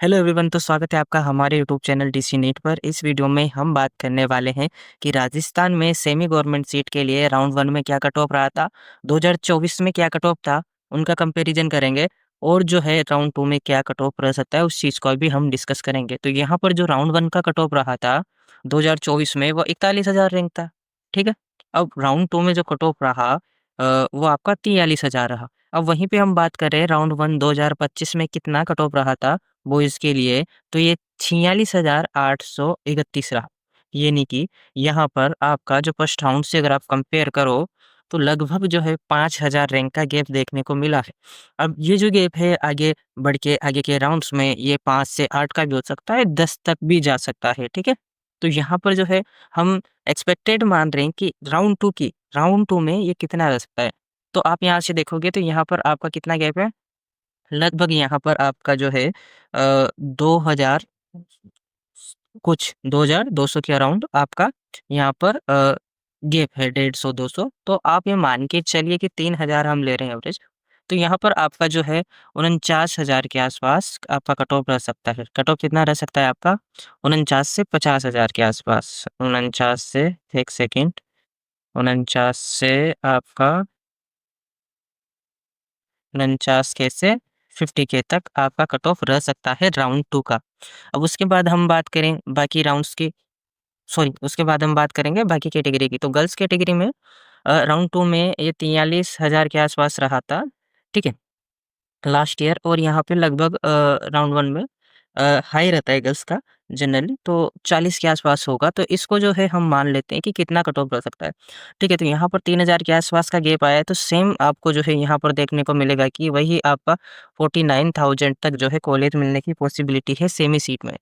Hello everyone, तो स्वागत है आपका हमारे यूट्यूब चैनल डीसी नीट पर। इस वीडियो में हम बात करने वाले हैं कि राजस्थान में सेमी गवर्नमेंट सीट के लिए राउंड 1 में क्या कट ऑफ रहा था, 2024 में क्या कट ऑफ था, उनका कंपैरिजन करेंगे और जो है राउंड 2 में क्या कट ऑफ रह सकता है, उस चीज़ को भी हम डिस्कस करेंगे। तो यहाँ पर जो राउंड 1 का कट ऑफ रहा था 2024 में, वो 41,000 रैंक था, ठीक है? अब राउंड 2 में जो कट ऑफ रहा वो आपका 43,000 रहा। अब वहीं पे हम बात करें राउंड 1 2025 में कितना कट ऑफ रहा था बॉयज़ के लिए, तो ये 46,831 रहा। यानी कि यहाँ पर आपका जो फर्स्ट राउंड से अगर आप कंपेयर करो, तो लगभग जो है 5,000 रैंक का गैप देखने को मिला है। अब ये जो गैप है आगे बढ़ के आगे के राउंड्स में ये 5 से 8 का भी हो सकता है, 10 तक भी जा सकता है, ठीक है? तो यहाँ पर जो है हम एक्सपेक्टेड मान रहे हैं कि राउंड 2 में ये कितना रह सकता है। तो आप यहाँ से देखोगे तो यहाँ पर आपका कितना गैप है? लगभग यहाँ पर आपका जो है 2000 कुछ 2200 के अराउंड आपका यहाँ पर गैप है, 150-200। तो आप ये मान के चलिए कि 3000 हम ले रहे हैं एवरेज। तो यहाँ पर आपका जो है 49,000 के आसपास आपका कट ऑफ रह सकता है। कट ऑफ कितना रह सकता है आपका? 49 से 50,000 के आसपास। 49 से 1 सेकंड, 49 से आपका 49 के से 50 के तक आपका कट ऑफ रह सकता है राउंड 2 का। अब उसके बाद हम बात करें बाकी राउंड्स की, उसके बाद हम बात करेंगे बाकी कैटेगरी की। तो गर्ल्स कैटेगरी में राउंड 2 में ये 43,000 के आसपास रहा था, ठीक है? Last year. और यहाँ पे लगभग राउंड 1 में हाई रहता है गर्ल्स का जनरली, तो 40 के आसपास होगा। तो इसको जो है हम मान लेते हैं कि कितना कट ऑफ रह सकता है, ठीक है? तो यहाँ पर 3,000 के आसपास का गैप आया है, तो सेम आपको जो है यहाँ पर देखने को मिलेगा कि वही आपका 49,000 तक जो है कॉलेज मिलने की पॉसिबिलिटी है सेमी सीट में।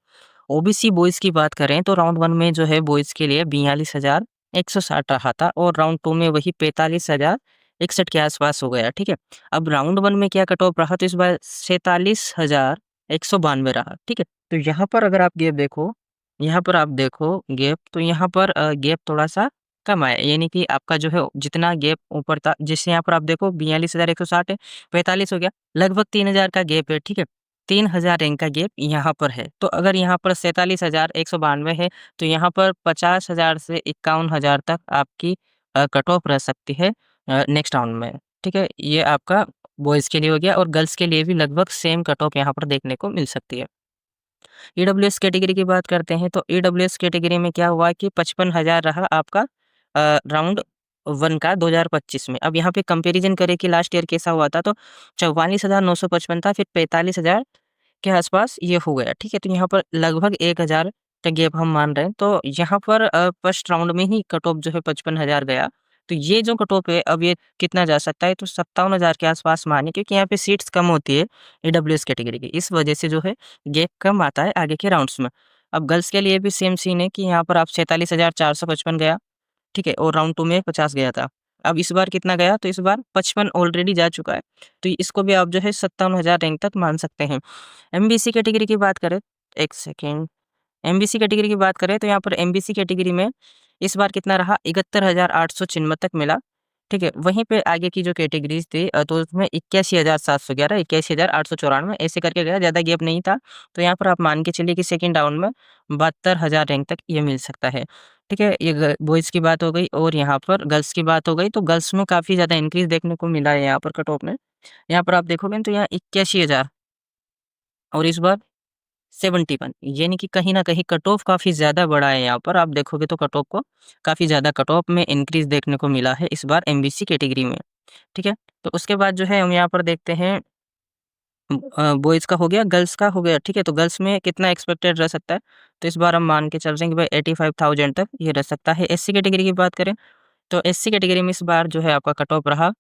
ओबीसी बॉयज़ की बात करें तो राउंड 1 में जो है बॉयज़ के लिए 42,160 रहा था और राउंड 2 में वही 45,061 के आसपास हो गया, ठीक है? अब राउंड 1 में क्या कट ऑफ रहा, तो इस बार 47,192 रहा, ठीक है? तो यहाँ पर अगर आप गैप देखो, यहाँ पर आप देखो गैप, तो यहाँ पर गैप थोड़ा-सा कम आया, यानी कि आपका जो है जितना गैप ऊपर था, जैसे यहाँ पर आप देखो 42,160 है, 45 हो गया, लगभग 3,000 का गैप है, ठीक है? 3,000 रैंक का गैप यहाँ पर है। तो अगर यहाँ पर 47,192 है, तो यहाँ पर 50,000 से 51,000 तक आपकी कट ऑफ रह सकती है नेक्स्ट राउंड में, ठीक है? ये आपका बॉयज़ के लिए हो गया और गर्ल्स के लिए भी लगभग सेम कट ऑफ यहाँ पर देखने को मिल सकती है। ईडब्ल्यूएस कैटेगरी की बात करते हैं, तो ईडब्ल्यूएस कैटेगरी में क्या हुआ कि 55,000 रहा आपका राउंड 1 का 2025 में। अब यहाँ पे कंपैरिज़न करें कि लास्ट ईयर कैसा हुआ था, तो 44,955 था, फिर 45,000 के आसपास ये हो गया, ठीक है? तो यहाँ पर लगभग 1,000 का गैप हम मान रहे हैं। तो यहाँ पर फर्स्ट राउंड में ही कट ऑफ जो है 55,000 गया। तो ये जो कट ऑफ है अब ये कितना जा सकता है, तो 57,000 के आसपास मानिए, क्योंकि यहाँ पे सीट्स कम होती है ईडब्ल्यूएस कैटेगरी की। इस वजह से जो है गैप कम आता है आगे के राउंड्स में। अब गर्ल्स के लिए भी सेम सीन है कि यहाँ पर आप 46,455 गया, ठीक है? और राउंड 2 में 50 गया था। अब इस बार कितना गया, तो इस बार 55 ऑलरेडी जा चुका है। तो इसको भी आप जो है 57,000 रैंक तक मान सकते हैं। एमबीसी कैटेगरी की बात करें, 1 सेकंड, एमबीसी कैटेगरी की बात करें तो यहाँ पर एमबीसी कैटेगरी में इस बार कितना रहा, 71,896 तक मिला, ठीक है? वहीं पे आगे की जो कैटेगरीज़ थी तो उसमें 81,711, 81,894 ऐसे करके गया, ज़्यादा गैप नहीं था। तो यहाँ पर आप मान के चलिए कि सेकंड राउंड में 72,000 रैंक तक ये मिल सकता है, ठीक है? ये बॉयज़ की बात हो गई और यहाँ पर गर्ल्स की बात हो गई। तो गर्ल्स में काफ़ी ज़्यादा इंक्रीज़ देखने को मिला है यहाँ पर कट ऑफ में। यहाँ पर आप देखोगे तो यहाँ 81,000 और इस बार 71, यानी कि कहीं न कहीं कट ऑफ काफ़ी ज़्यादा बड़ा है यहाँ पर। आप देखोगे तो कट ऑफ को काफ़ी ज़्यादा कट ऑफ में इंक्रीज़ देखने को मिला है इस बार एमबीसी कैटेगरी में, ठीक है? तो उसके बाद जो है हम यहाँ पर देखते हैं बॉयज़ का हो गया, गर्ल्स का हो गया, ठीक है? तो गर्ल्स में कितना एक्सपेक्टेड रह सकता है? तो इस बार हम मान के चल रहे हैं कि भाई 85,000 तक ये रह सकता है। एससी कैटेगरी की बात करें तो एससी कैटेगरी में इस बार जो है आपका कट ऑफ रहा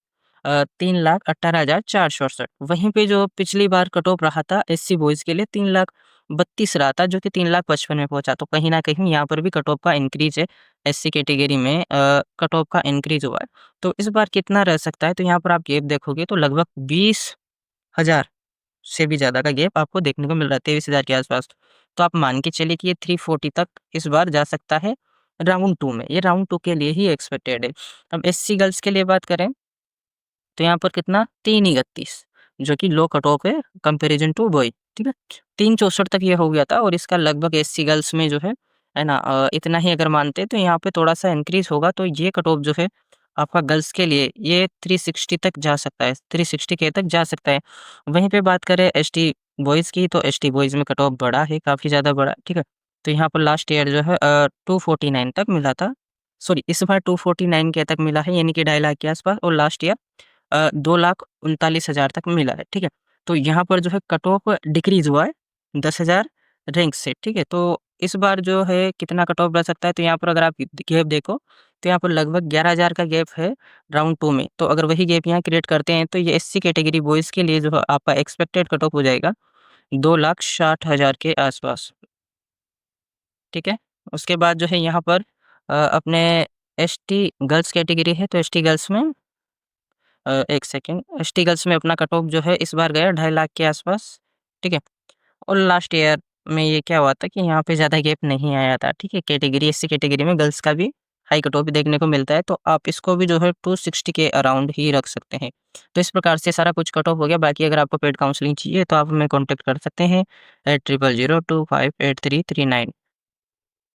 3,18,468। वहीं पे जो पिछली बार कट ऑफ रहा था एससी बॉयज़ के लिए 3,32,000 रहा था, जो कि 3,55,000 में पहुँचा। तो कहीं न कहीं यहाँ पर भी कट ऑफ का इंक्रीज़ है, एससी कैटेगरी में कट ऑफ का इंक्रीज़ हुआ है। तो इस बार कितना रह सकता है? तो यहाँ पर आप गैप देखोगे तो लगभग 20,000 से भी ज़्यादा का गैप आपको देखने को मिल रहा है, 23,000 के आसपास। तो आप मान के चलिए कि ये 340 तक इस बार जा सकता है राउंड 2 में। ये राउंड 2 के लिए ही एक्सपेक्टेड है। अब एससी गर्ल्स के लिए बात करें तो यहाँ पर कितना 331, जो कि लो कट ऑफ है कंपैरिजन टू बॉय, ठीक है? 364 तक ये हो गया था और इसका लगभग एससी गर्ल्स में जो है ना इतना ही अगर मानते हैं तो यहाँ पे थोड़ा-सा इंक्रीज़ होगा तो ये कट ऑफ जो है आपका गर्ल्स के लिए ये 360 तक जा सकता है, 360 के तक जा सकता है। वहीं पे बात करें एसटी बॉयज़ की तो एसटी बॉयज़ में कट ऑफ बड़ा है, काफ़ी ज़्यादा बड़ा, ठीक है? तो यहाँ पर लास्ट ईयर जो है 249 तक मिला था। सॉरी इस बार 249 के तक मिला है यानी कि 2.5 लाख के आस-पास और लास्ट ईयर 2,39,000 तक मिला है, ठीक है? तो यहाँ पर जो है कट ऑफ डिक्रीज़ हुआ है 10,000 रैंक से, ठीक है? तो इस बार जो है कितना कट ऑफ रह सकता है तो यहाँ पर अगर आप गैप देखो तो यहाँ पर लगभग 11,000 का गैप है राउंड 2 में। तो अगर वही गैप यहाँ क्रिएट करते हैं तो ये एससी कैटेगरी बॉयज़ के लिए जो है आपका एक्सपेक्टेड कट ऑफ हो जाएगा 2,60,000 के आस-पास, ठीक है? उसके बाद जो है यहाँ पर अपने एसटी गर्ल्स कैटेगरी है तो एसटी गर्ल्स में 1 सेकंड एसटी गर्ल्स में अपना कट ऑफ जो है इस बार गया 2.5 लाख के आस-पास, ठीक है? और लास्ट ईयर में ये क्या हुआ था कि यहाँ पे ज़्यादा गैप नहीं आया था, ठीक है? कैटेगरी एससी कैटेगरी में गर्ल्स का भी हाई कट ऑफ देखने को मिलता है, तो आप इसको भी जो है 260 के अराउंड ही रख सकते हैं। तो इस प्रकार से सारा कुछ कट ऑफ हो गया, बाकी अगर आपको पेड काउंसलिंग चाहिए तो आप हमें कॉन्टैक्ट कर सकते हैं 8002583339